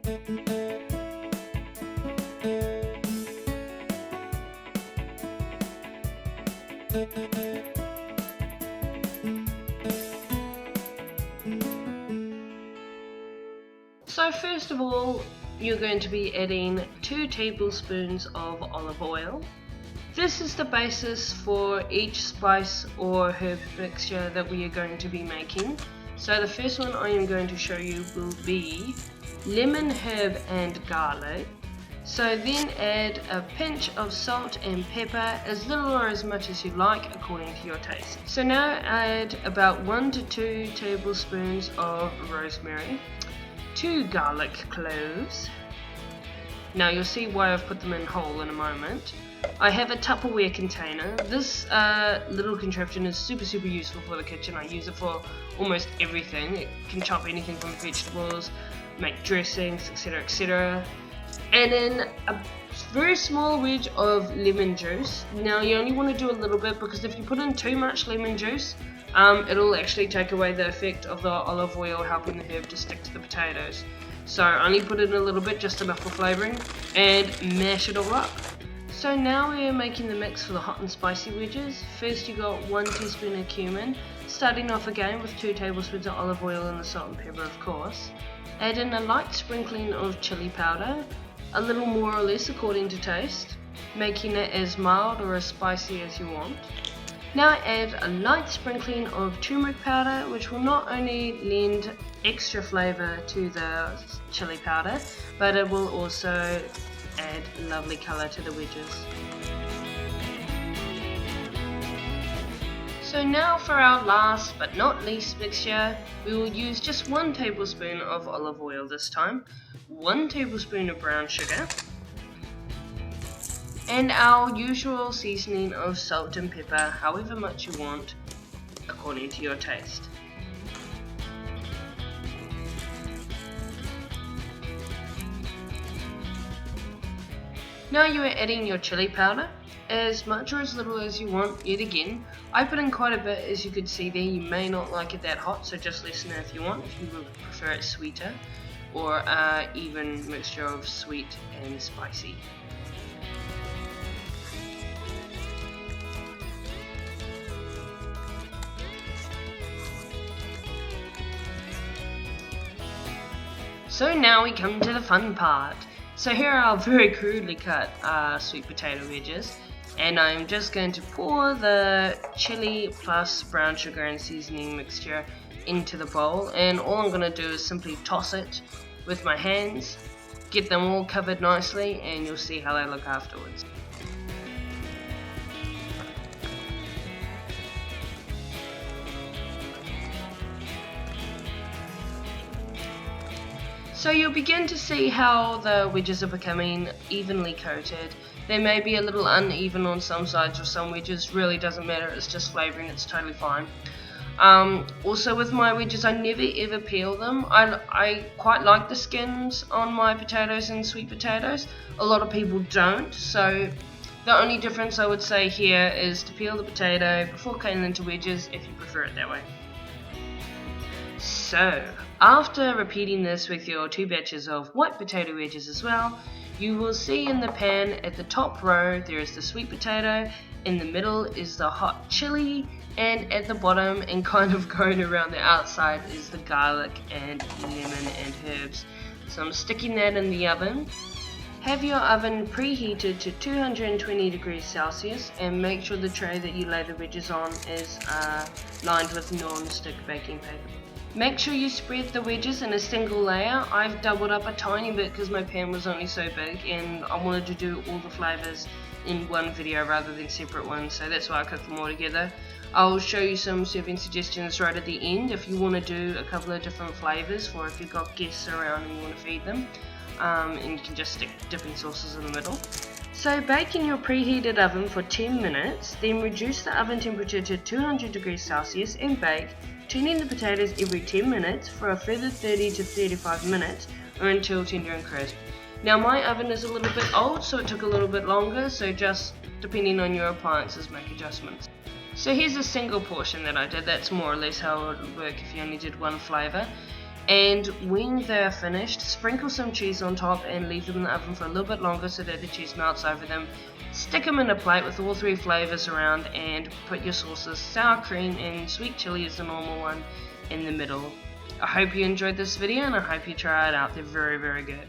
So first of all, you're going to be adding 2 tablespoons of olive oil. This is the basis for each spice or herb mixture that we are going to be making. So the first one I am going to show you will be lemon, herb and garlic. So then add a pinch of salt and pepper, as little or as much as you like according to your taste. So now add about 1 to 2 tablespoons of rosemary, 2 garlic cloves. Now you'll see why I've put them in whole in a moment. I have a Tupperware container. This little contraption is super useful for the kitchen. I use it for almost everything. It can chop anything from vegetables, make dressings, etc, etc. And then a very small wedge of lemon juice. Now you only want to do a little bit, because if you put in too much lemon juice, it'll actually take away the effect of the olive oil helping the herb to stick to the potatoes. So only put in a little bit, just enough for flavouring, and mash it all up. So now we are making the mix for the hot and spicy wedges. First you got 1 teaspoon of cumin, starting off again with 2 tablespoons of olive oil and the salt and pepper of course. Add in a light sprinkling of chili powder, a little more or less according to taste, making it as mild or as spicy as you want. Now add a light sprinkling of turmeric powder, which will not only lend extra flavour to the chili powder, but it will also add lovely colour to the wedges. So now for our last but not least mixture, we will use just 1 tablespoon of olive oil this time, 1 tablespoon of brown sugar, and our usual seasoning of salt and pepper, however much you want, according to your taste. Now you are adding your chili powder, as much or as little as you want. Yet again, I put in quite a bit, as you could see there. You may not like it that hot, so just lessen it if you want, if you would prefer it sweeter, or even mixture of sweet and spicy. So now we come to the fun part. So here are our very crudely cut sweet potato wedges, and I'm just going to pour the chili plus brown sugar and seasoning mixture into the bowl, and all I'm going to do is simply toss it with my hands, get them all covered nicely, and you'll see how they look afterwards. So you'll begin to see how the wedges are becoming evenly coated. They may be a little uneven on some sides or some wedges, really doesn't matter, it's just flavouring, it's totally fine. Also with my wedges, I never ever peel them. I quite like the skins on my potatoes and sweet potatoes. A lot of people don't, so the only difference I would say here is to peel the potato before cutting into wedges if you prefer it that way. So, after repeating this with your 2 batches of white potato wedges as well, you will see in the pan at the top row there is the sweet potato, in the middle is the hot chili, and at the bottom and kind of going around the outside is the garlic and lemon and herbs. So I'm sticking that in the oven. Have your oven preheated to 220 degrees Celsius, and make sure the tray that you lay the wedges on is lined with non-stick baking paper. Make sure you spread the wedges in a single layer. I've doubled up a tiny bit because my pan was only so big and I wanted to do all the flavours in one video rather than separate ones, so that's why I cooked them all together. I'll show you some serving suggestions right at the end if you want to do a couple of different flavours for if you've got guests around and you want to feed them, and you can just stick dipping sauces in the middle. So bake in your preheated oven for 10 minutes, then reduce the oven temperature to 200 degrees Celsius and bake, turning the potatoes every 10 minutes for a further 30 to 35 minutes or until tender and crisp. Now my oven is a little bit old, so it took a little bit longer, so just depending on your appliances, make adjustments. So here's a single portion that I did. That's more or less how it would work if you only did one flavour. And when they're finished, sprinkle some cheese on top and leave them in the oven for a little bit longer so that the cheese melts over them. Stick them in a plate with all 3 flavours around and put your sauces, sour cream and sweet chilli is the normal one, in the middle. I hope you enjoyed this video and I hope you try it out. They're very, very good.